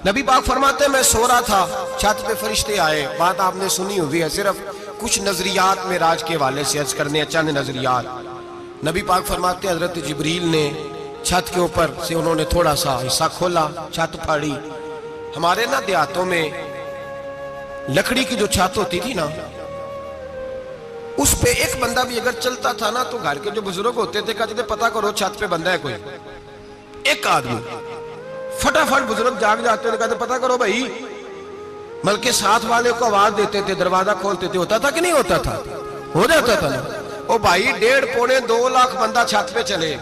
نبی پاک فرماتے ہیں میں سو رہا تھا، چھت پہ فرشتے آئے. بات آپ نے سنی ہوئی ہے، صرف کچھ نظریات معراج کے حوالے سے عرض کرنے، چند نظریات. نبی پاک فرماتے ہیں حضرت جبریل نے چھت کے اوپر سے انہوں نے تھوڑا سا حصہ کھولا، چھت پھاڑی. ہمارے نا دیہاتوں میں لکڑی کی جو چھت ہوتی تھی نا، اس پہ ایک بندہ بھی اگر چلتا تھا نا تو گھر کے جو بزرگ ہوتے تھے کہتے تھے پتہ کرو چھت پہ بندہ ہے کوئی. ایک آدمی فٹافٹ بزرگ جاگ جاتے تھے، کہتے پتہ کرو بھائی، بلکہ ساتھ والے کو آواز دیتے تھے، دروازہ کھولتے تھے. ہوتا تھا کہ نہیں ہوتا تھا؟ ہو جاتا تھا نا. او بھائی 1.5 پونے 2 لاکھ بندہ چھت پہ چلے.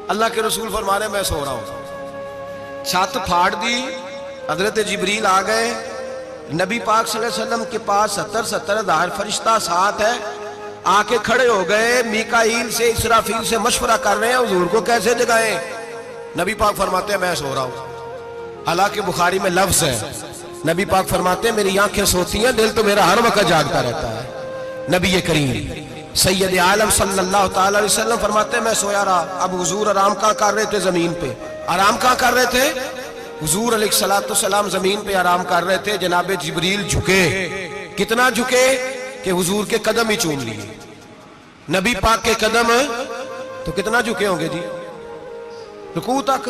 اللہ کے رسول فرما رہے میں سو رہا ہوں. چھت پھاڑ دی، حضرت جبریل آ گئے. نبی پاک صلی اللہ علیہ وسلم کے پاس 70 ہزار فرشتہ ساتھ ہے، آ کے کھڑے ہو گئے. میکائیل سے اسرافیل سے مشورہ کر رہے ہیں حضور کو کیسے جگائیں. نبی پاک فرماتے ہیں میں سو رہا ہوں. حالانکہ بخاری میں لفظ ہے، نبی پاک فرماتے ہیں میری آنکھیں سوتی ہیں، دل تو میرا ہر وقت جاگتا رہتا ہے. نبی کریم سید عالم صلی اللہ تعالی علیہ وسلم فرماتے ہیں میں سویا رہا. اب حضور آرام کہاں کر رہے تھے؟ زمین پہ. آرام کہاں کر رہے تھے؟ حضور علیہ السلام زمین پہ آرام کر رہے تھے. جناب جبریل جھکے. کتنا جھکے کہ حضور کے قدم ہی چوم لیے. نبی پاک کے قدم تو کتنا جھکے ہوں گے جی؟ رکوع تک.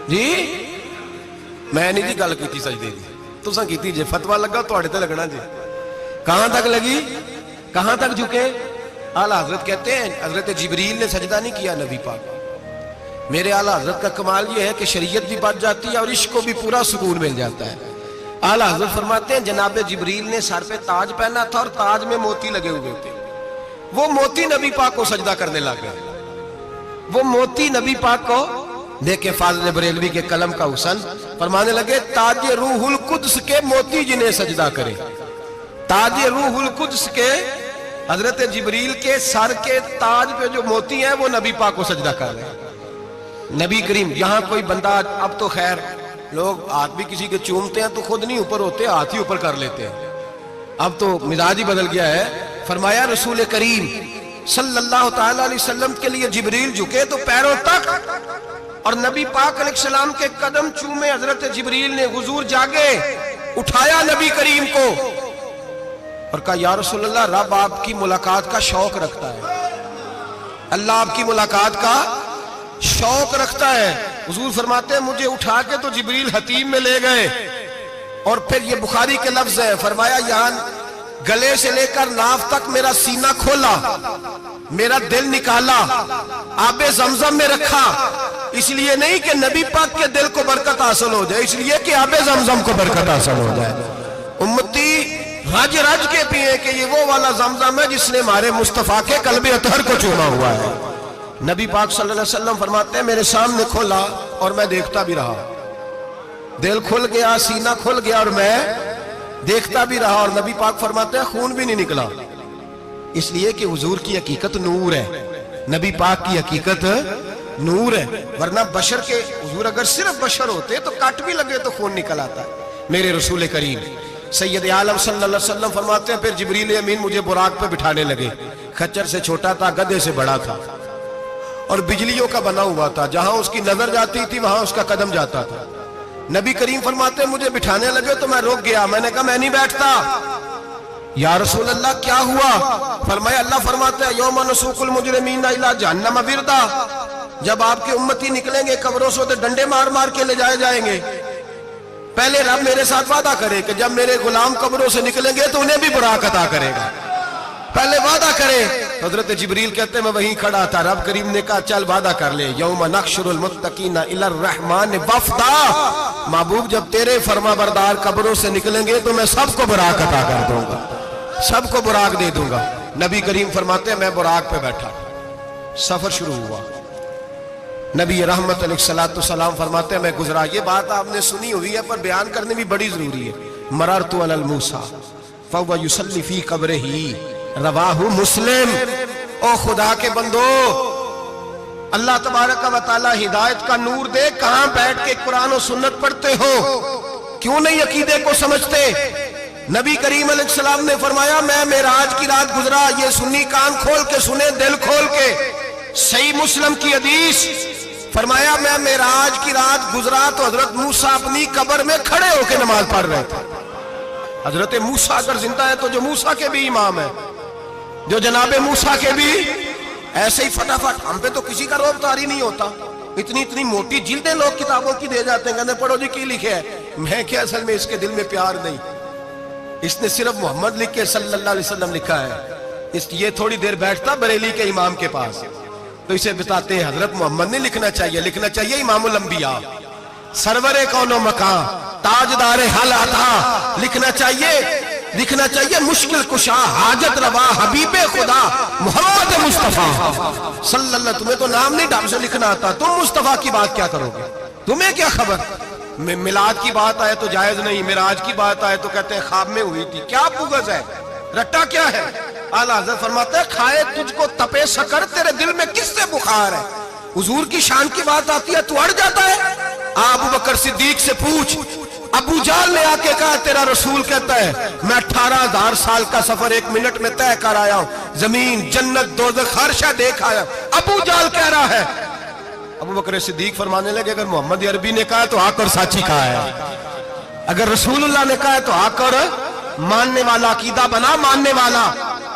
جی میں نہیں جی گل کی سجدے دی، تساں کیتی جے فتویٰ لگا تو تے لگنا جی. کہاں تک لگی؟ کہاں تک جھکے؟ اعلیٰ حضرت کہتے ہیں حضرت جبریل نے سجدہ نہیں کیا نبی پاک. میرے اعلیٰ حضرت کا کمال یہ ہے کہ شریعت بھی بچ جاتی ہے اور عشق کو بھی پورا سکون مل جاتا ہے. اعلیٰ حضرت فرماتے ہیں جناب جبریل نے سر پہ تاج پہنا تھا اور تاج میں موتی لگے ہوئے تھے. وہ موتی نبی پاک کو سجدہ کرنے لگ گئے. وہ موتی نبی پاک کو دیکھیں. فاضل بریلوی کے قلم کا حسن فرمانے لگے تاج روح القدس کے موتی جنہیں سجدہ کرے. تاج روح القدس کے حضرت جبریل کے سر کے تاج پہ جو موتی ہیں وہ نبی پاک کو سجدہ کر رہے ہیں. نبی کریم یہاں کوئی بندہ، اب تو خیر لوگ ہاتھ بھی کسی کے چومتے ہیں تو خود نہیں اوپر ہوتے، ہاتھ ہی اوپر کر لیتے ہیں. اب تو مزاج ہی بدل گیا ہے. فرمایا رسول کریم صلی اللہ تعالی علیہ وسلم کے لیے جبریل جھکے تو پیروں تک، اور نبی پاک علیہ السلام کے قدم چومے. حضرت جبریل نے حضور جاگے، اٹھایا نبی کریم کو اور کہا یا رسول اللہ رب آپ کی ملاقات کا شوق رکھتا ہے، اللہ آپ کی ملاقات کا شوق رکھتا ہے. حضور فرماتے ہیں مجھے اٹھا کے تو جبریل حتیم میں لے گئے. اور پھر یہ بخاری کے لفظ ہے، فرمایا یہاں گلے سے لے کر ناف تک میرا سینہ کھولا، میرا دل نکالا، آب زمزم میں رکھا. اس لیے نہیں کہ نبی پاک کے دل کو برکت حاصل ہو جائے، اس لیے کہ آب زمزم کو برکت حاصل ہو جائے. امتی رج رج کے پیئے کہ یہ وہ والا زمزم ہے جس نے ہمارے مصطفیٰ کے قلب اطہر کو چوما ہوا ہے. نبی پاک صلی اللہ علیہ وسلم فرماتے ہیں میرے سامنے کھولا اور میں دیکھتا بھی رہا. دل کھل گیا، سینہ کھل گیا اور میں دیکھتا بھی رہا. اور نبی پاک فرماتے ہیں خون بھی نہیں نکلا، اس لیے کہ حضور کی حقیقت نور ہے، نبی پاک کی حقیقت نور ہے. ورنہ بشر کے حضور اگر صرف بشر ہوتے تو کٹ بھی لگے تو خون نکل آتا. میرے رسول کریم سید عالم صلی اللہ علیہ وسلم فرماتے ہیں پھر جبریل امین مجھے براق پہ بٹھانے لگے. خچر سے چھوٹا تھا، گدھے سے بڑا تھا اور بجلیوں کا بنا ہوا تھا. جہاں اس کی نظر جاتی تھی وہاں اس کا قدم جاتا تھا. نبی کریم فرماتے ہیں مجھے بٹھانے لگے تو میں رک گیا. میں نے کہا میں نہیں بیٹھتا. یا رسول اللہ کیا ہوا؟ فرمایا اللہ فرماتے ہیں یوم نسوق المجرمین الی جہنم وردا، جب آپ کے امتی نکلیں گے قبروں سے تو ڈنڈے مار مار کے لے جائے جائیں گے. پہلے رب میرے ساتھ وعدہ کرے کہ جب میرے غلام قبروں سے نکلیں گے تو انہیں بھی براق عطا کرے گا. پہلے وعدہ کرے. حضرت جبریل کہتے ہیں میں وہیں کھڑا تھا. رب کریم نے کہا چل وعدہ کر لے یوم نحشر المتقین الی الرحمن وفدا، محبوب جب تیرے فرما بردار قبروں سے نکلیں گے تو میں سب کو براق عطا کر دوں گا، سب کو براق دے دوں گا. نبی کریم فرماتے ہیں میں براق پہ بیٹھا، سفر شروع ہوا. نبی رحمت علیہ السلام فرماتے ہیں میں گزرا. یہ بات آپ نے سنی ہوئی ہے پر بیان کرنے بھی بڑی ضروری ہے. مررت علی الموسیٰ فہو یصلی فی قبرہ رواہ مسلم. او خدا کے بندو، اللہ تبارک و تعالی ہدایت کا نور دے. کہاں بیٹھ کے قرآن و سنت پڑھتے ہو؟ کیوں نہیں عقیدے کو سمجھتے؟ نبی کریم علیہ السلام نے فرمایا میں معراج کی رات گزرا. یہ سنی کان کھول کے سنے، دل کھول کے. صحیح مسلم کی حدیث فرمایا میں معراج کی رات گزرا تو حضرت موسیٰ اپنی قبر میں کھڑے ہو کے نماز پڑھ رہے تھے. حضرت موسیٰ اگر زندہ ہے تو جو موسیٰ کے بھی امام ہے, جو جناب موسیٰ کے بھی ایسے ہی فٹافٹ. ہم پہ تو کسی کا روب طاری نہیں ہوتا, اتنی موٹی جلدیں لوگ کتابوں کی دے جاتے ہیں, کہتے ہیں پڑھو جی کی لکھے ہے. میں کیا, اصل میں اس کے دل میں پیار نہیں, اس نے صرف محمد لکھ کے صلی اللہ علیہ وسلم لکھا ہے. یہ تھوڑی دیر بیٹھتا بریلی کے امام کے پاس تو اسے بتاتے ہیں حضرت محمد نے لکھنا چاہیے امام الانبیاء, سرور کون و مکان, تاجدار حال عطا, لکھنا چاہیے مشکل کشا, حاجت روا, حبیب خدا محمد مصطفیٰ صلی اللہ. تمہیں تو نام نہیں ڈھنگ سے لکھنا آتا, تم مصطفیٰ کی بات کیا کرو گے, تمہیں کیا خبر. میلاد کی بات آئے تو جائز نہیں, معراج کی بات آئے تو کہتے ہیں خواب میں ہوئی تھی. کیا بغض ہے, رٹا کیا ہے. اعلیٰ حضرت فرماتے ہیں کھائے تجھ کو تپے سکر, تیرے دل میں کس سے بخار ہے. حضور کی شان کی بات آتی ہے تو اڑ جاتا ہے. ابو بکر صدیق سے پوچھ, ابو جال نے آ کے کہا تیرا رسول کہتا ہے میں 18,000 سال کا سفر 1 منٹ میں طے کر آیا ہوں, زمین جنت دوزخ ہر شے دیکھ آیا. ابو جال کہہ رہا ہے. ابو بکر صدیق فرمانے لگے اگر محمد عربی نے کہا تو آ کر سچی کہا ہے, اگر رسول اللہ نے کہا ہے تو آ کر ماننے والا, عقیدہ بنا ماننے والا.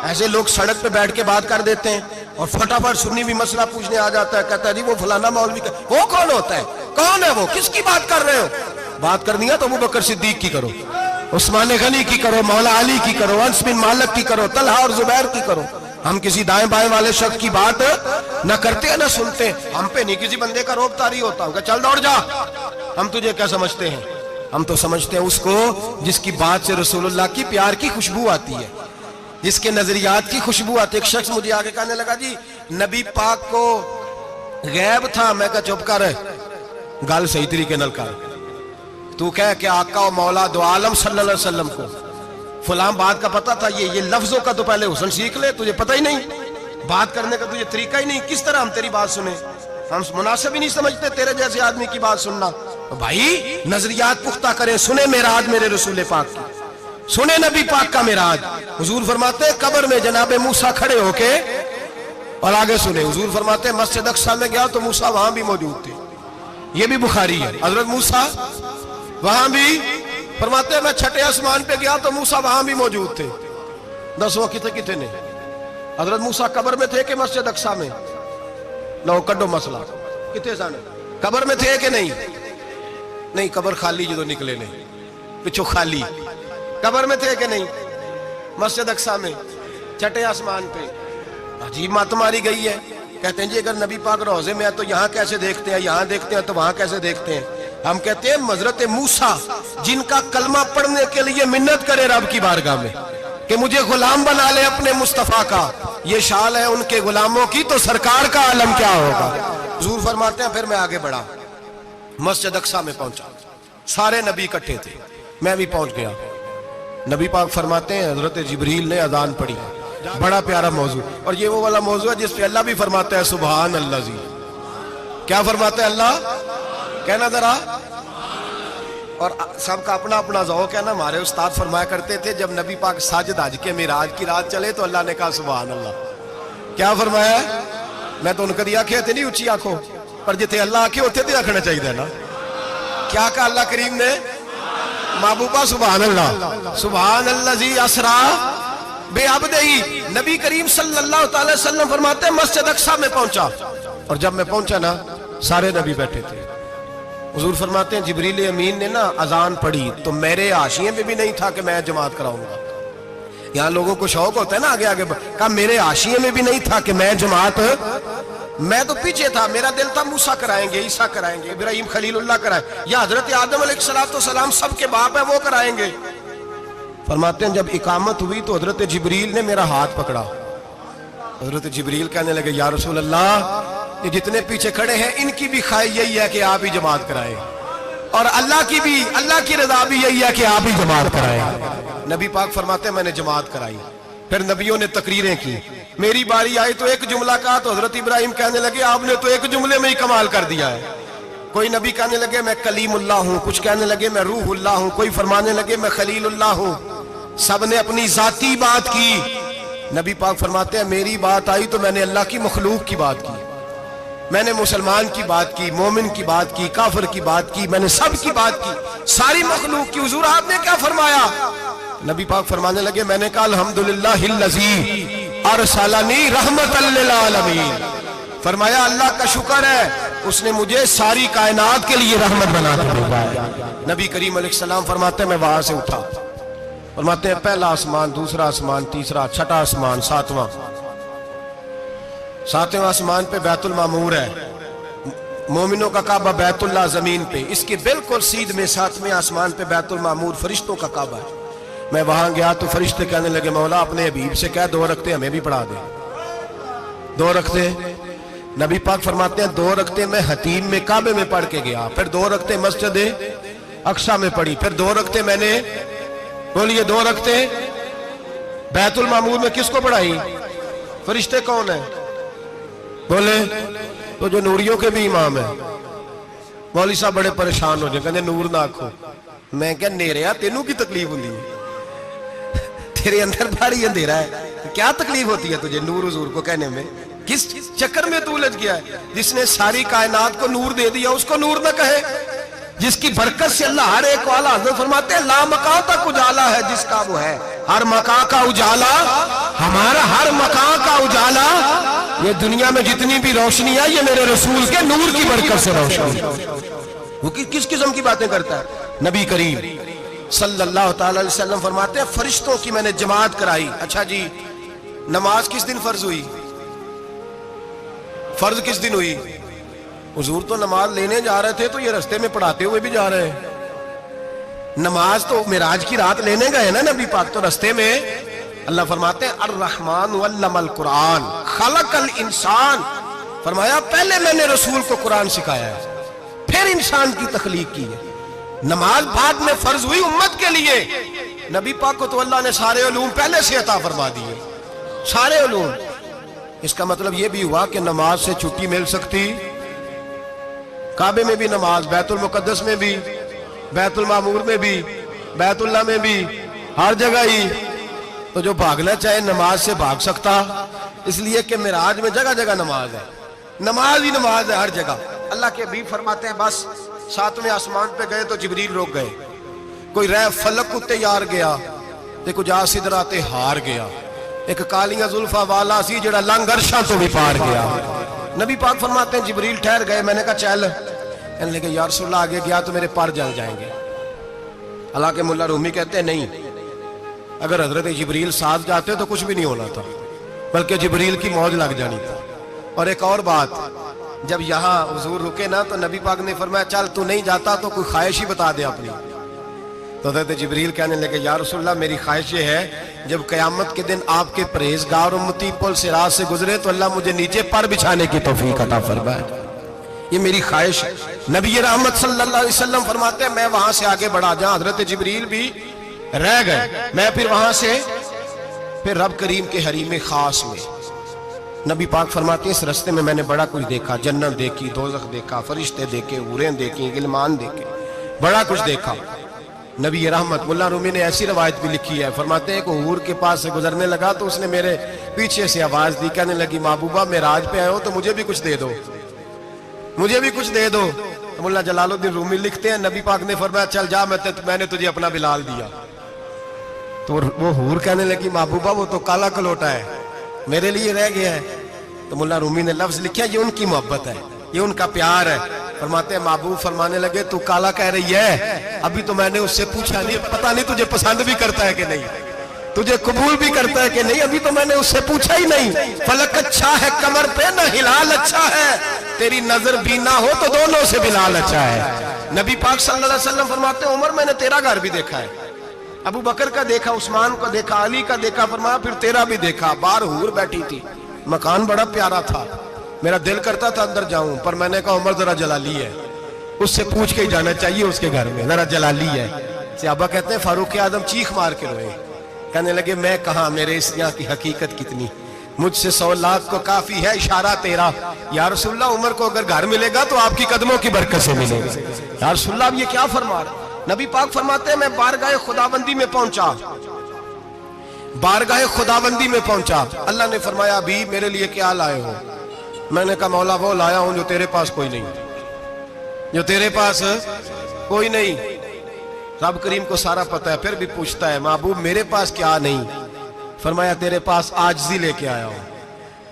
ایسے لوگ سڑک پہ بیٹھ کے بات کر دیتے ہیں اور فٹافٹ سنی بھی مسئلہ پوچھنے آ جاتا ہے, کہتا ہے جی وہ فلانا مولوی کا, وہ کون ہوتا ہے, کون ہے وہ, کس کی بات کر رہے ہو. بات کرنی ہے تو ابو بکر صدیق کی کرو, عثمان غنی کی کرو, مولا علی کی کرو, انس بن مالک کی کرو, طلحہ اور زبیر کی کرو. ہم کسی دائیں بائیں والے شخص کی بات نہ کرتے ہیں نہ سنتے. ہم پہ نہیں کسی بندے کا روب طاری ہوتا, کہ چل دوڑ جا, ہم تجھے کیا سمجھتے ہیں. ہم تو سمجھتے ہیں اس کو جس کی بات سے رسول اللہ کی پیار کی خوشبو آتی ہے, جس کے نظریات کی خوشبو آتی ہے. ایک شخص مجھے آگے کہنے لگا جی نبی پاک کو غیب تھا. میں کہا چپ کر, گل صحیح طریقے نال کر. تو کہہ کہ آقا و مولا دو عالم صلی اللہ علیہ وسلم کو فلاں بات کا پتہ تھا, یہ لفظوں کا تو پہلے حسن سیکھ لے, تجھے پتہ ہی نہیں, بات کرنے کا تجھے طریقہ ہی نہیں, کس طرح ہم تیری بات سنیں. ہم مناسب ہی نہیں سمجھتے تیرے جیسے آدمی کی بات سننا. بھائی نظریات پختہ کریں, سنیں معراج میرے رسول پاک کی, سنیں نبی پاک کا معراج. حضور فرماتے ہیں قبر میں جناب موسیٰ کھڑے ہو کے, اور آگے سنیں حضور فرماتے ہیں مسجد اقصیٰ میں گیا تو موسیٰ وہاں بھی موجود تھے. یہ بھی بخاری ہے. حضرت موسیٰ وہاں بھی, فرماتے ہیں میں 6 آسمان پہ گیا تو موسیٰ وہاں بھی موجود تھے. 10 وہ کتے نے. حضرت موسیٰ قبر میں تھے کہ مسجد اقصیٰ میں, لو کڈو مسئلہ, کتے سانے قبر میں تھے کہ نہیں, قبر خالی جو نکلے نے پچھو خالی, قبر میں تھے کہ نہیں, مسجد اقصیٰ میں 6 آسمان پہ. عجیب بات ماری گئی ہے. کہتے ہیں جی اگر نبی پاک روضے میں ہے تو یہاں کیسے دیکھتے ہیں, یہاں دیکھتے ہیں تو وہاں کیسے دیکھتے ہیں. ہم کہتے ہیں حضرت موسیٰ جن کا کلمہ پڑھنے کے لیے منت کرے رب کی بارگاہ میں کہ مجھے غلام بنا لے اپنے مصطفیٰ کا, یہ شان ہے ان کے غلاموں کی, تو سرکار کا عالم کیا ہوگا. حضور فرماتے ہیں پھر میں آگے بڑھا, مسجد اقصیٰ میں پہنچا, سارے نبی اکٹھے تھے, میں بھی پہنچ گیا. نبی پاک فرماتے ہیں حضرت جبریل نے اذان پڑھی. بڑا پیارا موضوع, اور یہ وہ والا موضوع ہے جس پہ اللہ بھی فرماتا ہے سبحان اللہ جی. کیا فرماتا ہے اللہ, کہنا ذرا. اور سب کا اپنا اپنا ذوق ہے نا. ہمارے استاد فرمایا کرتے تھے جب نبی پاک ساجد حج کے معراج کی رات چلے تو اللہ نے کہا سبحان اللہ. کیا فرمایا, میں تو ان کو دی آنکھیں تھے نہیں اچھی آنکھوں پر, جتنے اللہ آنکھیں ہوتے تھے آنکھنا چاہیے نا. کیا کہا اللہ کریم نے, محبوبہ سبحان اللہ, سبحان اللہ جی اسرا بے عبدہی. نبی کریم صلی اللہ تعالی وسلم فرماتے ہیں مسجد اقصیٰ میں پہنچا, اور جب میں پہنچا نا سارے نبی بیٹھے تھے. حضور فرماتے ہیں جبریل امین نے نا اذان پڑھی تو میرے حاشیے میں بھی نہیں تھا کہ میں جماعت کراؤں گا. یہاں لوگوں کو شوق ہوتا ہے نا آگے آگے, کہا میرے حاشیے میں بھی نہیں تھا کہ میں جماعت, میں تو پیچھے تھا. میرا دل تھا موسیٰ کرائیں گے, عیسیٰ کرائیں گے, ابراہیم خلیل اللہ کرائیں, یا حضرت آدم علیہ السلام سب کے باپ ہیں وہ کرائیں گے. فرماتے ہیں جب اقامت ہوئی تو حضرت جبریل نے میرا ہاتھ پکڑا. حضرت جبریل کہنے لگے یا رسول اللہ, یہ جتنے پیچھے کھڑے ہیں ان کی بھی خواہش یہی ہے کہ آپ ہی جماعت کرائیں, اور اللہ کی رضا بھی یہی ہے کہ آپ ہی جماعت کرائیں. نبی پاک فرماتے ہیں میں نے جماعت کرائی. پھر نبیوں نے تقریریں کی. میری باری آئی تو ایک جملہ کہا تو حضرت ابراہیم کہنے لگے آپ نے تو ایک جملے میں ہی کمال کر دیا ہے. کوئی نبی کہنے لگے میں کلیم اللہ ہوں, کچھ کہنے لگے میں روح اللہ ہوں, کوئی فرمانے لگے میں خلیل اللہ ہوں. سب نے اپنی ذاتی بات کی. نبی پاک فرماتے ہیں میری بات آئی تو میں نے اللہ کی مخلوق کی بات کی. میں نے مسلمان کی بات کی، مومن کی بات کی، کافر کی بات کی، میں نے سب کی بات کی، ساری مخلوق کی۔ حضور آپ نے کیا فرمایا؟ نبی پاک فرمانے لگے میں نے کہا الحمدللہ الذی ارسلنی رحمۃ للعالمین، فرمایا اللہ کا شکر ہے اس نے مجھے ساری کائنات کے لیے رحمت بنا کر بھیجا ہے۔ نبی کریم علیہ السلام فرماتے ہیں میں وہاں سے اٹھا، فرماتے ہیں پہلا آسمان، دوسرا آسمان، تیسرا، چھٹا آسمان، ساتواں آسمان پہ بیت المعمور ہے، مومنوں کا کعبہ بیت اللہ زمین پہ، اس کے بالکل سیدھ میں 7ویں آسمان پہ بیت المعمور فرشتوں کا کعبہ ہے۔ میں وہاں گیا تو فرشتے کہنے لگے مولا اپنے حبیب سے کہہ 2 رکعتیں ہمیں بھی پڑھا دے۔ 2 رکعتیں نبی پاک فرماتے ہیں 2 رکعتیں میں حتیم میں کعبے میں پڑھ کے گیا، پھر 2 رکعتیں مسجد اقصی میں پڑھی، پھر 2 رکعتیں میں نے بولیے 2 رکعتیں بیت المعمور میں کس کو پڑھائی؟ فرشتے کون ہیں بولے؟ تو جو نوریوں کے بھی امام ہیں۔ مولوی صاحب بڑے پریشان ہو جائے، کہنے نور نہ آکھو۔ میں کہ نیریا تینوں کی تکلیف ہوتی ہے، تیرے اندر بھاری اندھیرا ہے، کیا تکلیف ہوتی ہے تجھے نور حضور کو کہنے میں؟ کس چکر میں تو الجھ گیا ہے؟ جس نے ساری کائنات کو نور دے دیا اس کو نور نہ کہے؟ جس کی برکت سے اللہ ہر ایک والا، حضرت فرماتے ہیں لا مکان تک اجالا ہے جس کا وہ ہے، ہر مکان کا اجالا ہمارا، ہر مکان کا اجالا، یہ دنیا میں جتنی بھی روشنی ہے یہ میرے رسول کے نور کی برکت سے روشنی۔ وہ کس قسم کی باتیں کرتا ہے؟ نبی کریم صلی اللہ تعالی علیہ وسلم فرماتے ہیں فرشتوں کی میں نے جماعت کرائی۔ اچھا جی نماز کس دن فرض ہوئی؟ فرض کس دن ہوئی؟ حضور تو نماز لینے جا رہے تھے تو یہ رستے میں پڑھاتے ہوئے بھی جا رہے ہیں۔ نماز تو معراج کی رات لینے گئے نا نبی پاک، تو رستے میں اللہ فرماتے ہیں الرحمن علم القرآن خلق الانسان، فرمایا پہلے میں نے رسول کو قرآن سکھایا ہے پھر انسان کی تخلیق کی ہے۔ نماز بعد میں فرض ہوئی امت کے لیے، نبی پاک کو تو اللہ نے سارے علوم پہلے سے عطا فرما دیے، سارے علوم۔ اس کا مطلب یہ بھی ہوا کہ نماز سے چھٹی مل سکتی، کعبے میں بھی نماز، بیت المقدس میں بھی، بیت المعمور میں بھی، بیت اللہ میں بھی، ہر جگہ ہی۔ تو جو بھاگنا چاہے نماز سے بھاگ سکتا، اس لیے کہ معراج میں جگہ جگہ نماز ہے، نماز ہی نماز ہے ہر جگہ۔ اللہ کے حبیب فرماتے ہیں بس 7ویں آسمان پہ گئے تو جبریل روک گئے، کوئی رہ فلک کو تیار گیا تے کچھ سدرات ہار گیا، ایک کالیاں زلفاں والا سی جڑا لنگ عرشاں تو بھی پار گیا۔ نبی پاک فرماتے ہیں جبریل ٹھہر گئے، میں نے کہا چل، کہنے لگے یا رسول اللہ آگے گیا تو میرے پر جل جائیں گے۔ حالانکہ مولا رومی کہتے ہیں نہیں، اگر حضرت جبریل ساتھ جاتے تو کچھ بھی نہیں ہونا تھا، بلکہ جبریل کی موج لگ جانی تھی۔ اور ایک اور بات، جب یہاں حضور رکے نا تو نبی پاک نے فرمایا چل تو نہیں جاتا تو کوئی خواہش ہی بتا دے اپنی۔ تو حضرت جبریل کہنے لگے یا رسول اللہ میری خواہش یہ ہے جب قیامت کے دن آپ کے پرہیزگار امتی پل صراط سے گزرے تو اللہ مجھے نیچے پر بچھانے کی توفیق عطا فرمائے، یہ میری خواہش ہے۔ نبی رحمت صلی اللہ علیہ وسلم فرماتے ہیں میں وہاں سے آگے بڑھا جہاں حضرت جبریل بھی رہ گئے، میں پھر وہاں سے پھر رب کریم کے حریم خاص میں۔ نبی پاک فرماتے ہیں اس رستے میں میں نے بڑا کچھ دیکھا، جنت دیکھی، دوزخ دیکھا، فرشتے دیکھے، حوریں دیکھی، غلمان دیکھے، بڑا کچھ دیکھا۔ نبی رحمت مولا رومی نے ایسی روایت بھی لکھی ہے، فرماتے ہیں کہ حور کے پاس سے گزرنے لگا تو اس نے میرے پیچھے سے آواز دی، کہنے لگی محبوبہ معراج پہ آئے ہو تو مجھے بھی کچھ دے دو، مجھے بھی کچھ دے دو۔ مولا جلال الدین رومی لکھتے ہیں نبی پاک نے فرمایا چل جا میں نے تجھے اپنا بلال دیا۔ تو وہ حور کہنے لگی محبوبہ وہ تو کالا کلوٹا ہے، میرے لیے رہ گیا ہے۔ تو مولا رومی نے لفظ لکھا یہ ان کی محبت ہے، یہ ان کا پیار ہے۔ فرماتے ہیں محبوب فرمانے لگے تو کالا کہہ رہی ہے، ابھی تو میں نے اس سے پوچھا نہیں، پتہ نہیں تجھے پسند بھی کرتا ہے کہ نہیں، تجھے قبول بھی کرتا ہے کہ نہیں، ابھی تو میں نے اس سے پوچھا ہی نہیں۔ فلک اچھا ہے کمر پہ نہ ہلال اچھا ہے، تیری نظر بھی نہ ہو تو دونوں سے بلال اچھا ہے۔ نبی پاک صلی اللہ علیہ وسلم فرماتے ہیں عمر میں نے تیرا گھر بھی دیکھا ہے، ابو بکر کا دیکھا، عثمان کا دیکھا، علی کا دیکھا، فرمایا پھر تیرا بھی دیکھا۔ باہر حور بیٹھی تھی، مکان بڑا پیارا تھا، میرا دل کرتا تھا اندر جاؤں، پر میں نے کہا عمر ذرا جلالی ہے، اس سے پوچھ کے ہی جانا چاہیے اس کے گھر میں، ذرا جلالی ہے۔ صحابہ کہتے ہیں فاروق اعظم چیخ مار کے روئے، کہنے لگے میں کہاں، میرے اس یہاں کی حقیقت کتنی، مجھ سے 100 لاکھ کو کافی ہے اشارہ تیرا۔ یا رسول اللہ عمر کو اگر گھر ملے گا تو آپ کی قدموں کی برکت سے ملے گا۔ یا رسول اللہ اب یہ کیا فرما رہا؟ نبی پاک فرماتے ہیں میں بارگاہ خداوندی میں پہنچا، بارگاہ خداوندی میں پہنچا، اللہ نے فرمایا ابھی میرے لیے کیا لائے ہو؟ میں نے کہا مولا وہ لایا ہوں جو تیرے پاس کوئی نہیں، جو تیرے پاس کوئی نہیں۔ رب کریم کو سارا پتہ ہے، پھر بھی پوچھتا ہے محبوب میرے پاس کیا نہیں؟ فرمایا تیرے پاس عاجزی لے کے آیا ہوں،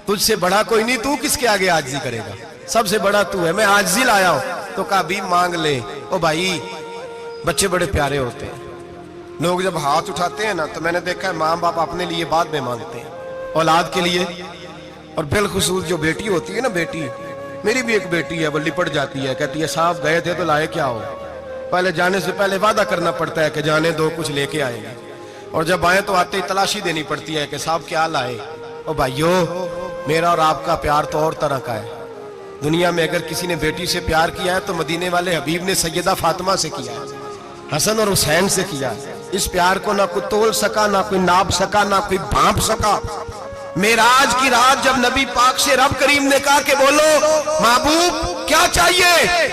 تجھ سے بڑا کوئی نہیں، تو کس کے آگے عاجزی کرے گا، سب سے بڑا تو ہے، میں عاجزی لایا ہوں۔ تو کہا بھی مانگ لے۔ او بھائی بچے بڑے پیارے ہوتے ہیں، لوگ جب ہاتھ اٹھاتے ہیں نا تو میں نے دیکھا ہے ماں باپ اپنے لیے بعد میں مانگتے ہیں، اولاد کے لیے، اور بالخصوص جو بیٹی ہوتی ہے نا، بیٹی میری بھی ایک بیٹی ہے، وہ لپٹ جاتی ہے، کہتی ہے صاحب گئے تھے تو لائے کیا ہو؟ پہلے جانے سے پہلے وعدہ کرنا پڑتا ہے کہ جانے دو کچھ لے کے آئیں گے، اور جب آئے تو آتے ہی تلاشی دینی پڑتی ہے کہ صاحب کیا لائے۔ او بھائیو میرا اور آپ کا پیار تو اور طرح کا ہے، دنیا میں اگر کسی نے بیٹی سے پیار کیا ہے تو مدینے والے حبیب نے سیدہ فاطمہ سے کیا ہے، حسن اور حسین سے کیا ہے۔ اس پیار کو نہ کوئی تول سکا، نہ کوئی ناپ سکا، نہ کوئی بھانپ سکا۔ معراج کی رات جب نبی پاک سے رب کریم نے کہا کہ بولو محبوب کیا چاہیے،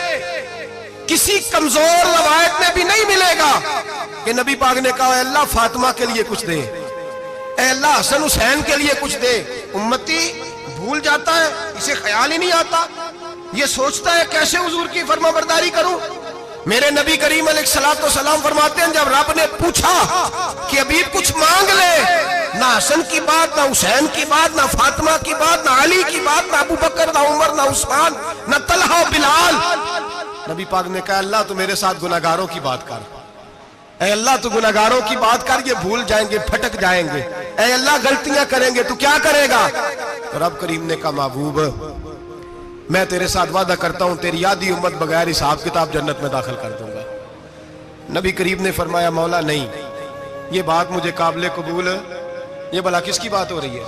کسی کمزور روایت میں بھی نہیں ملے گا کہ نبی پاک نے کہا اے اللہ فاطمہ کے لیے کچھ دے، اے اللہ حسن حسین کے لیے کچھ دے۔ امتی بھول جاتا ہے، اسے خیال ہی نہیں آتا، یہ سوچتا ہے کیسے حضور کی فرما برداری کروں۔ میرے نبی کریم علیہ السلام فرماتے ہیں جب رب نے پوچھا کہ ابھی کچھ مانگ لے، نہ حسن کی بات، نہ حسین کی بات، نہ فاطمہ کی بات، نہ علی کی بات، نہ ابو بکر، نہ عمر، نہ عثمان، نہ طلحہ بلال، نبی پاک نے کہا اللہ تو میرے ساتھ گناہگاروں کی بات کر، اے اللہ تو گناہگاروں کی بات کر، یہ بھول جائیں گے، پھٹک جائیں گے، اے اللہ غلطیاں کریں گے تو کیا کرے گا؟ تو رب کریم نے کہا محبوب میں تیرے ساتھ وعدہ کرتا ہوں تیری آدھی امت بغیر حساب کتاب جنت میں داخل کر دوں گا۔ نبی کریم نے فرمایا مولا نہیں، یہ بات مجھے قابل قبول ہے، یہ بھلا کس کی بات ہو رہی ہے؟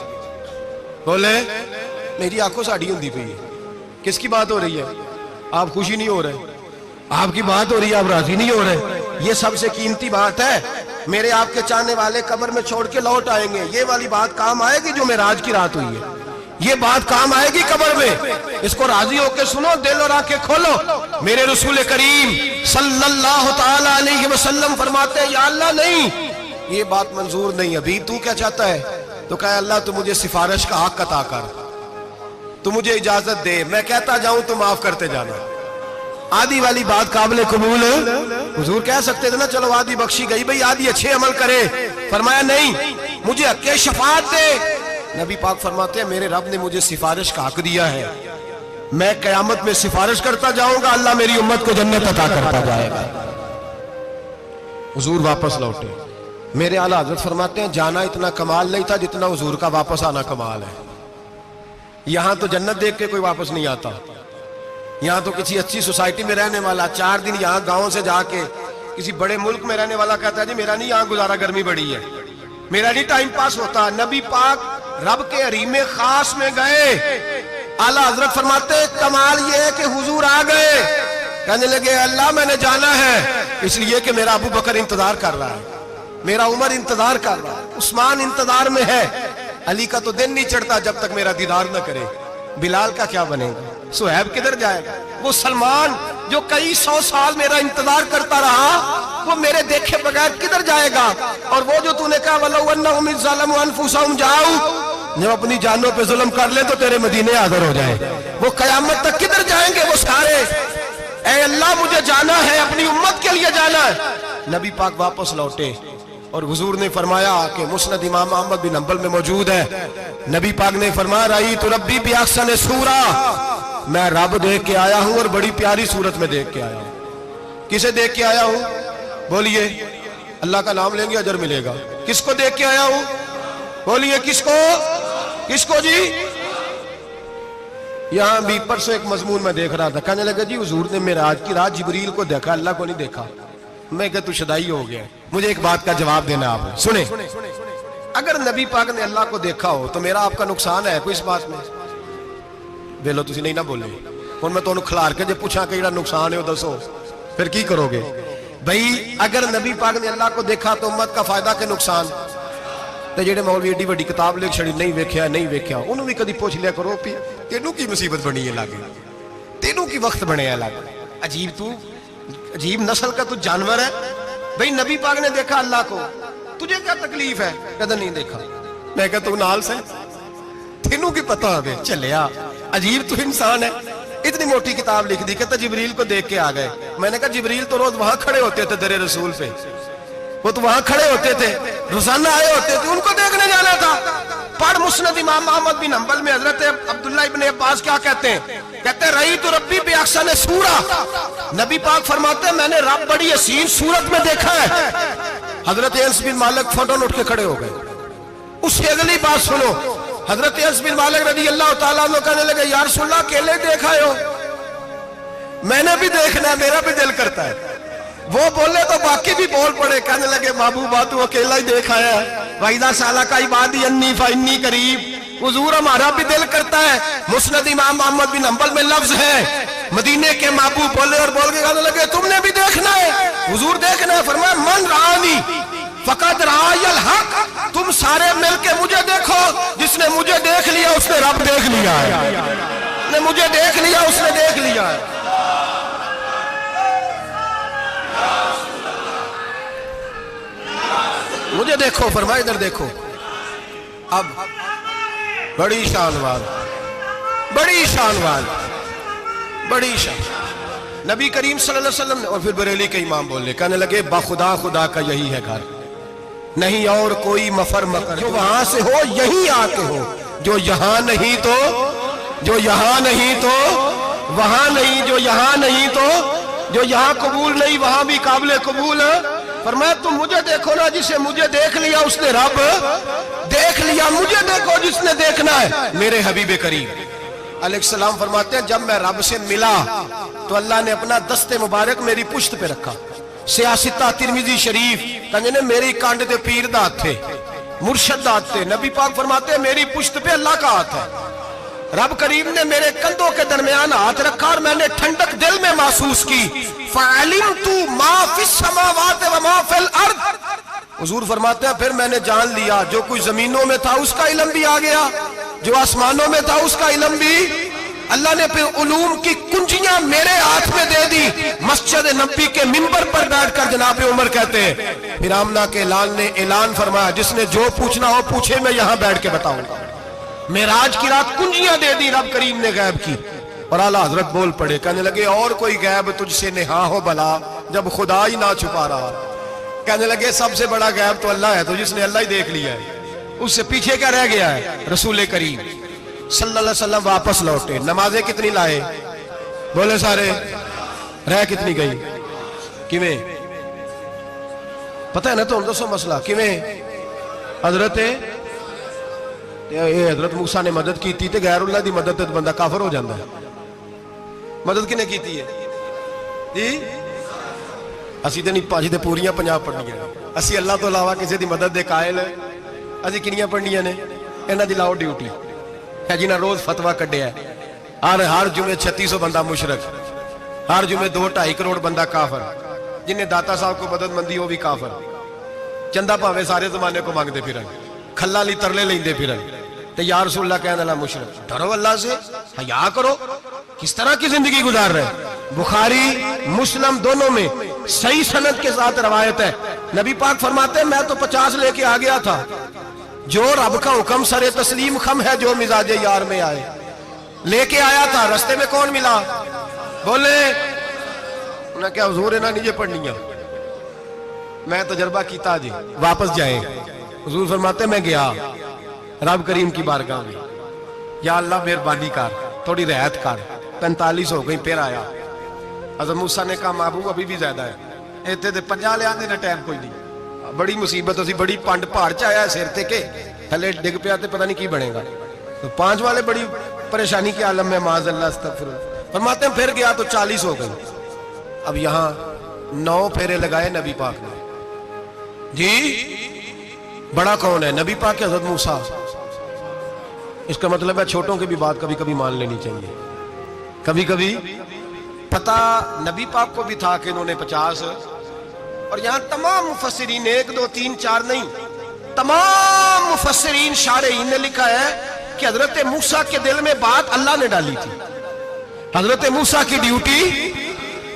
بولے میری آنکھوں سے اڑی ہوندی پئی ہے، کس کی بات ہو رہی ہے؟ آپ خوشی نہیں ہو رہے، آپ کی بات ہو رہی ہے، آپ راضی نہیں ہو رہے، یہ سب سے قیمتی بات ہے۔ میرے آپ کے چاہنے والے قبر میں چھوڑ کے لوٹ آئیں گے، یہ والی بات کام آئے گی جو معراج کی رات ہوئی ہے، یہ بات کام آئے گی قبر میں، اس کو راضی ہو کے سنو، دل اور آنکھیں کھولو۔ میرے رسول کریم صلی اللہ تعالی علیہ وسلم فرماتے ہیں یا اللہ نہیں، یہ بات منظور نہیں، ابھی تو کیا چاہتا ہے؟ تو کہا اللہ تو مجھے سفارش کا حق عطا کر، تو مجھے اجازت دے، میں کہتا جاؤں تو معاف کرتے جانا۔ آدھی والی بات قابل قبول ہے، حضور کہہ سکتے تھے نا چلو آدھی بخشی گئی بھئی آدھی اچھے عمل کرے، فرمایا نہیں مجھے حق شفاعت دے۔ نبی پاک فرماتے ہیں میرے رب نے مجھے سفارش کا حق دیا ہے، میں قیامت میں سفارش کرتا جاؤں گا، اللہ میری امت کو جنت عطا کرتا جائے گا۔ حضور واپس لوٹے، میرے اعلیٰ حضرت فرماتے ہیں جانا اتنا کمال نہیں تھا جتنا حضور کا واپس آنا کمال ہے۔ یہاں تو جنت دیکھ کے کوئی واپس نہیں آتا، یہاں تو کسی اچھی سوسائٹی میں رہنے والا 4 دن یہاں گاؤں سے جا کے کسی بڑے ملک میں رہنے والا کہتا ہے جی میرا نہیں یہاں گزارا، گرمی بڑی ہے، میرا نہیں ٹائم پاس ہوتا۔ نبی پاک رب کے حریم خاص میں گئے، اعلیٰ حضرت فرماتے کمال یہ ہے کہ حضور آ گئے، کہنے لگے اللہ میں نے جانا ہے اس لیے کہ میرا ابو بکر انتظار کر رہا ہے، میرا عمر انتظار کر رہا ہے، عثمان انتظار میں ہے، علی کا تو دن نہیں چڑھتا جب تک میرا دیدار نہ کرے، بلال کا کیا بنے گا، صہیب کدھر جائے گا، وہ سلمان جو کئی 100 سال میرا انتظار کرتا رہا وہ میرے دیکھے بغیر کدھر جائے گا، اور وہ جو تو نے کہا وَلَوْ أَنَّهُمْ إِذْ ظَلَمُوا أَنفُسَهُمْ جَاءُوا، جب اپنی جانوں پہ ظلم کر لے تو تیرے مدینے حاضر ہو جائیں، وہ قیامت تک کدھر جائیں گے وہ سارے، اے اللہ مجھے جانا ہے، اپنی امت کے لیے جانا ہے۔ نبی پاک واپس لوٹے اور حضور نے فرمایا کہ مسند امام احمد بن حنبل میں موجود ہے، نبی پاک نے فرمایا رأیت ربی بأحسن صورہ، میں رب دیکھ کے آیا ہوں اور بڑی پیاری صورت میں دیکھ کے آیا ہوں۔ کسے دیکھ کے آیا ہوں؟ بولیے، اللہ کا نام لیں گے اجر ملے گا۔ کس کو دیکھ کے آیا ہوں؟ بولیے کس کو؟ کس کو جی؟ یہاں بھی پرسوں ایک مضمون میں دیکھ رہا تھا، کہنے لگا جی حضور نے معراج کی رات جبریل کو دیکھا، اللہ کو نہیں دیکھا۔ میں کہا تو شدائی ہو گیا، مجھے ایک بات کا جواب دینا آپ سنیں، اگر نبی پاک نے اللہ کو دیکھا ہو تو میرا آپ کا نقصان ہے کوئی اس بات میں؟ بیلو تسی نہیں نہ بولے، ہن میں تانوں کھلار کے جے پوچھاں کہ جڑا نقصان ہے وہ دسو، پھر کی کرو گے؟ بھئی اگر نبی پاک نے اللہ کو دیکھا تو امت کا فائدہ کہ نقصان؟ تے جڑے مولوی ایڈی وڈی کتاب لکھ چھڑی نہیں ویکھیا نہیں ویکھیا، انہوں بھی کدی پوچھ لیا کرو پی تینوں کی مصیبت بنی ہے لاگے، تینوں کی وقت بنے ہے لاگے، عجیب نسل کا تو جانور ہے۔ بھئی نبی پاک نے دیکھا اللہ کو، تجھے کیا تکلیف ہے؟ کہتا نہیں دیکھا۔ میں کہتا تو نال سے تینوں کی پتہ ہے چلیا، عجیب تو انسان ہے، اتنی موٹی کتاب لکھ دی، کہتا جبریل کو دیکھ کے آ گئے۔ میں نے کہا جبریل تو روز وہاں کھڑے ہوتے تھے در رسول پہ، وہ تو وہاں کھڑے ہوتے تھے، روزانہ آئے ہوتے تھے، ان کو دیکھنے جانا تھا۔ پڑھ مسند امام احمد بن حنبل میں حضرت عبداللہ ابن عباس کیا کہتے ہیں؟ کہتے ہیں رأیت ربی بأحسن صورہ، نبی پاک فرماتے ہیں میں نے رب بڑی حسین صورت میں دیکھا ہے۔ حضرت انس بن مالک فوراً اٹھ کے کھڑے ہو گئے۔ اس سے اگلی بات سنو، حضرت انس بن مالک رضی اللہ تعالیٰ عنہ کہنے لگے یا رسول اللہ اکیلے دیکھا ہو؟ میں نے بھی دیکھنا ہے، میرا بھی دل کرتا ہے۔ وہ بولے تو باقی بھی بول پڑے، کہنے لگے محبوبہ تو اکیلا ہی دیکھا ہے، وَإِذَا سَأَلَكَ عِبَادِي عَنِّي فَإِنِّي قَرِيبٌ، حضور ہمارا بھی دل کرتا ہے۔ مسند امام احمد بن حنبل میں لفظ ہے، مدینے کے محبوب بولے اور بول کے کہنے لگے تم نے بھی دیکھنا ہے؟ حضور دیکھنا ہے۔ فرمایا من رآنی فقد رآی الحق، تم سارے مل کے مجھے دیکھو، جس نے مجھے دیکھ لیا اس نے رب دیکھ لیا ہے، جس نے مجھے دیکھ لیا اس نے دیکھ لیا ہے۔ مجھے دیکھو، فرمایا ادھر دیکھو۔ اب بڑی شان وال، بڑی شان وال، بڑی شان، نبی کریم صلی اللہ علیہ وسلم نے، اور پھر بریلی کے امام بولے، کہنے لگے باخدا خدا کا یہی ہے گھر، نہیں اور کوئی مفر مکر، جو وہاں سے ہو یہی آ کے ہو، جو یہاں نہیں تو، جو یہاں نہیں تو وہاں نہیں، جو یہاں نہیں تو جو یہاں قبول نہیں وہاں بھی قابل قبول ہے۔ فرمایا تم مجھے دیکھو نا، جسے مجھے دیکھ لیا اس نے رب دیکھ لیا، مجھے دیکھو جس نے دیکھنا ہے میرے حبیب کریم علیہ السلام۔ فرماتے ہیں جب میں رب سے ملا تو اللہ نے اپنا دست مبارک میری پشت پہ رکھا، سیاستہ ترمذی شریف، کہنے میری کانڈ دے پیر دات تھے، مرشد دات تھے۔ نبی پاک فرماتے ہیں میری پشت پہ اللہ کا ہاتھ ہے، رب کریم نے میرے کندھوں کے درمیان ہاتھ رکھا اور میں نے ٹھنڈک دل میں محسوس کی۔ فَعَلِمْتُ مَا فِي السَّمَاوَاتِ وَمَا فِي الْأَرْضِ، حضور فرماتے ہیں پھر میں نے جان لیا جو کچھ زمینوں میں تھا اس کا علم بھی آ گیا، جو آسمانوں میں تھا اس کا علم بھی۔ اللہ نے پھر علوم کی کنجیاں میرے ہاتھ میں دے دی۔ مسجد نبی کے منبر پر بیٹھ کر جناب عمر کہتے ہیں پھر آمنہ کے لال نے اعلان فرمایا جس نے جو پوچھنا ہو پوچھے، میں یہاں بیٹھ کے بتاؤں گا۔ معراج کی رات کنجیاں دے دی رب کریم نے غیب کی، اور اعلیٰ حضرت بول پڑے، کہنے لگے اور کوئی غیب تجھ سے نہا ہو بلا جب خدا ہی نہ چھپا رہا۔ کہنے لگے سب سے بڑا غیب تو اللہ ہے، تو جس نے اللہ ہی دیکھ لیا ہے اس سے پیچھے کیا رہ گیا ہے؟ رسول کریم صلی اللہ علیہ وسلم واپس لوٹے، نمازیں کتنی لائے؟ بولے سارے، رہ کتنی گئی؟ کیویں پتہ ہے نا؟ تو ہم دوسو مسئلہ کیویں حضرت موسیٰ نے مدد کی تھی تے غیر اللہ دی مدد تے بندہ کافر ہو جاندہ ہے۔ مدد کنے کی تھی ہے جی؟ اسی تے نہیں پانچ تے پوریاں 50 پڑھنیاں، اسی اللہ تو علاوہ کسی دی مدد دے قائل ہے، اسی کنیاں پڑھنیاں نے؟ انہاں دی لاؤ ڈیوٹی ہے جنہاں روز فتویٰ کڈیا ہے، ہر جمعے 3600 بندہ مشرک، ہر جمعے 2-2.5 کروڑ بندہ کافر، جنہیں داتا صاحب کو مدد مندی ہو بھی کافر، چندہ پاوے سارے زمانے کو مانگتے پھرن، کھلا لی ترلے لیندے پھرن، تے یا رسول اللہ کہنے اللہ مشرک، ڈرو اللہ سے، حیا کرو، کس طرح کی زندگی گزار رہے؟ بخاری مسلم دونوں میں صحیح سند کے ساتھ روایت ہے، نبی پاک فرماتے ہیں میں تو 50 لے کے آ گیا تھا، جو رب کا حکم سر تسلیم خم ہے جو مزاج یار میں آئے، لے کے آیا تھا، رستے میں کون ملا؟ بولے انہاں کیا حضور انہاں نیجے پڑھنیاں، میں تجربہ کیتا جی واپس جائیں۔ حضور فرماتے میں گیا رب کریم کی بارگاہ میں، یا اللہ مہربانی کر تھوڑی رعایت کر، 45 ہو گئی، پھر آیا۔ حضرت موسیٰ نے کہا محبوب ابھی بھی زیادہ ہے، ایتے تے 50 لے آنے نہ ٹائم کوئی نہیں، بڑی مصیبت اسی بڑی پانڈ پہاڑ چایا ہے سیر تے کے تھلے ڈگ پیا تے پتہ نہیں کی بنے گا، تو 5 والے بڑی پریشانی کے عالم میں معاذ اللہ استغفر اللہ۔ فرماتے ہیں پھر گیا تو 40 ہو گئی، اب یہاں 9 پھیرے لگائے نبی پاک نے جی۔ بڑا کون ہے؟ نبی پاک کے حضرت موسیٰ۔ اس کا مطلب ہے چھوٹوں کی بھی بات کبھی کبھی مان لینی چاہیے، کبھی کبھی پتہ نبی پاک کو بھی تھا کہ انہوں نے 50، اور یہاں تمام مفسرین 1 2 3 4 نہیں، تمام مفسرین شارحین نے لکھا ہے کہ حضرت موسیٰ کے دل میں بات اللہ نے ڈالی تھی، حضرت موسیٰ کی ڈیوٹی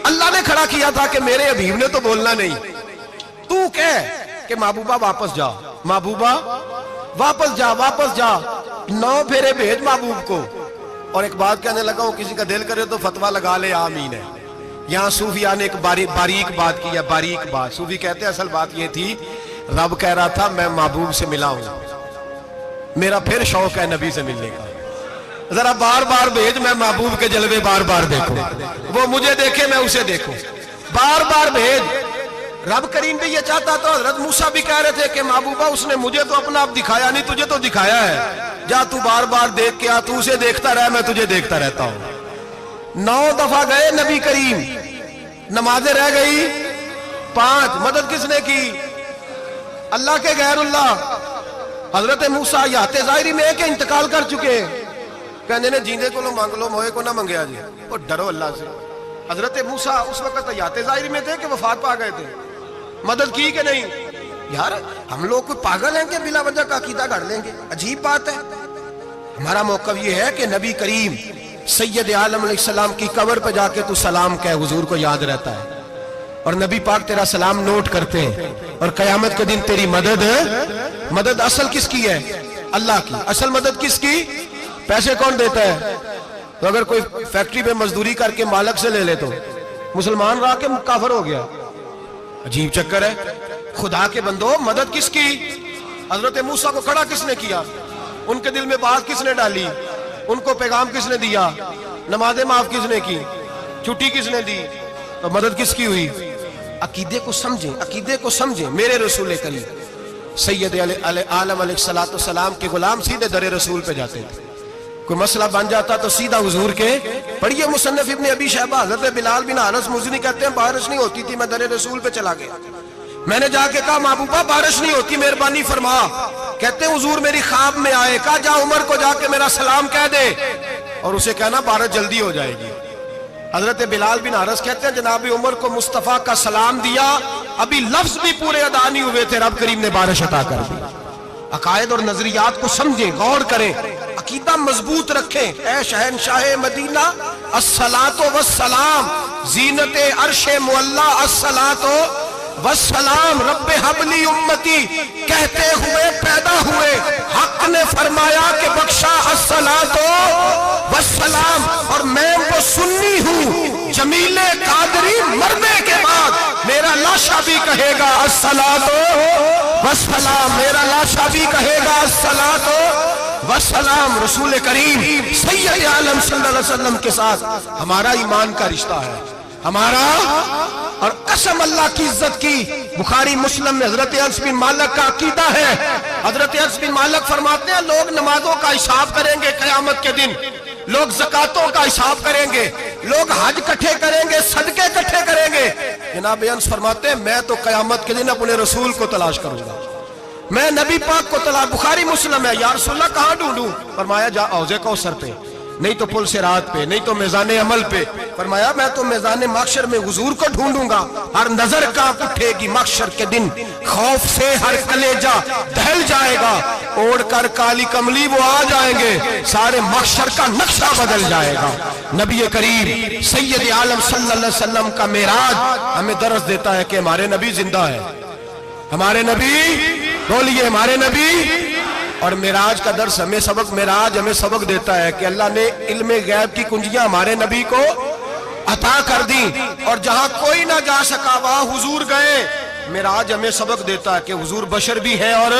اللہ نے کھڑا کیا تھا کہ میرے حبیب نے تو بولنا نہیں، تو کہہ کہ محبوبہ واپس جا، محبوبہ واپس جا، واپس جا، 9 پھیرے بھیج محبوب کو، اور ایک بات کہنے لگا ہوں، کسی کا دل کرے تو فتویٰ لگا لے، آمین ہے۔ یہاں صوفیاء نے ایک باریک بات کی ہے، باریک بات۔ صوفی کہتے ہیں اصل بات یہ تھی، رب کہہ رہا تھا میں محبوب سے ملا ہوں، میرا پھر شوق ہے نبی سے ملنے کا، ذرا بار بار بھیج، میں محبوب کے جلوے بار بار دیکھوں، وہ مجھے دیکھے میں اسے دیکھوں، بار بار بھیج۔ رب کریم بھی یہ چاہتا تو حضرت موسیٰ بھی کہہ رہے تھے کہ محبوبہ اس نے مجھے تو اپنا آپ دکھایا نہیں، تجھے تو دکھایا ہے، جا تو بار بار دیکھ کے آ، تو اسے دیکھتا رہ، میں تجھے دیکھتا رہتا ہوں۔ 9 دفعہ گئے نبی کریم، نمازیں رہ گئی 5، مدد کس نے کی؟ اللہ کے غیر اللہ۔ حضرت موسیٰ حیات ظاہری میں ہے کہ انتقال کر چکے، کہنے نے جیندے کو مانگ لو، موئے کو نہ منگیا جی، اور ڈرو اللہ سے۔ حضرت موسیٰ اس وقت حیات ظاہری میں تھے کہ وفات پا گئے تھے، مدد کی کہ نہیں؟ یار ہم لوگ کوئی پاگل ہیں کہ بلا وجہ کا عقیدہ گھڑ لیں گے؟ عجیب بات ہے۔ ہمارا موقف یہ ہے کہ نبی کریم سید عالم علیہ السلام کی قبر پہ جا کے تو سلام کہے، حضور کو یاد رہتا ہے، اور نبی پاک تیرا سلام نوٹ کرتے ہیں، اور قیامت کے دن تیری مدد اصل کس کی ہے؟ اللہ کی۔ اصل مدد کس کی؟ پیسے کون دیتا ہے؟ تو اگر کوئی فیکٹری میں مزدوری کر کے مالک سے لے لے تو مسلمان رہا کہ کافر ہو گیا؟ عجیب چکر ہے۔ خدا کے بندو، مدد کس کی؟ حضرت موسیٰ کو کھڑا کس نے کیا؟ ان کے دل میں بات کس نے ڈالی؟ ان کو پیغام کس نے دیا؟ نمازیں معاف کس نے کی؟ چھٹی کس نے دی؟ تو مدد کس کی ہوئی؟ عقیدے کو سمجھیں، عقیدے کو سمجھیں۔ میرے رسول کریم سید عالم علیہ السلام کے غلام سیدھے در رسول پہ جاتے تھے، کوئی مسئلہ بن جاتا تو سیدھا حضور کے۔ پڑھیے مصنف ابن ابی شیبہ، حضرت بلال بن حارث مزنی کہتے ہیں بارش نہیں ہوتی تھی، میں در رسول پہ چلا گیا، میں نے جا کے کہا محبوبہ بارش نہیں ہوتی، مہربانی فرما۔ کہتے ہیں حضور میری خواب میں آئے، کہا جا عمر کو جا کے میرا سلام کہہ دے اور اسے کہنا بارش جلدی ہو جائے گی۔ حضرت بلال بن حارث کہتے ہیں جناب عمر کو مصطفیٰ کا سلام دیا، ابھی لفظ بھی پورے ادا نہیں ہوئے تھے، رب کریم نے بارش عطا کر دی۔ عقائد اور نظریات کو سمجھیں، غور کریں، عقیدہ مضبوط رکھیں۔ اے شہنشاہ مدینہ الصلاۃ والسلام، زینت عرش معلی الصلاۃ والسلام، رب حبلی امتی کہتے ہوئے پیدا ہوئے، حق نے فرمایا کہ بخشا الصلاۃ والسلام، اور میں وہ سنی ہوں جمیل قادری مرنے کے بعد میرا لاشا بھی کہے گا الصلاۃ والسلام، میرا لاشا بھی کہے گا الصلاۃ والسلام۔ رسول کریم سید عالم صلی اللہ علیہ وسلم کے ساتھ ہمارا ایمان کا رشتہ ہے، ہمارا، اور قسم اللہ کی عزت کی، بخاری مسلم میں حضرت انس بن مالک کا عقیدہ ہے، حضرت انس بن مالک فرماتے ہیں لوگ نمازوں کا حساب کریں گے قیامت کے دن، لوگ زکاتوں کا حساب کریں گے، لوگ حج کٹھے کریں گے، صدقے کٹھے کریں گے۔ جناب انس فرماتے ہیں میں تو قیامت کے دن اپنے رسول کو تلاش کروں گا، میں نبی پاک کو تلاش۔ بخاری مسلم ہے، یا رسول اللہ کہاں ڈھونڈوں؟ فرمایا جا حوض کوثر پہ، نہیں تو پل صراط پہ، نہیں تو میزان عمل پہ۔ فرمایا میں تو میزان محشر میں حضور کو ڈھونڈوں گا، ہر نظر کانپ اٹھے گی محشر کے دن، خوف سے ہر کلیجہ دہل جائے گا، اوڑھ کر کالی کملی وہ آ جائیں گے، سارے محشر کا نقشہ بدل جائے گا۔ نبی کریم سید عالم صلی اللہ علیہ وسلم کا معراج ہمیں درس دیتا ہے کہ ہمارے نبی زندہ ہے، ہمارے نبی، بولیے ہمارے نبی۔ اور معراج کا درس ہمیں سبق، معراج ہمیں سبق دیتا ہے کہ اللہ نے علم غیب کی کنجیاں ہمارے نبی کو عطا کر دی، اور جہاں کوئی نہ جا سکا وہاں حضور گئے۔ معراج ہمیں سبق دیتا ہے کہ حضور بشر بھی ہے اور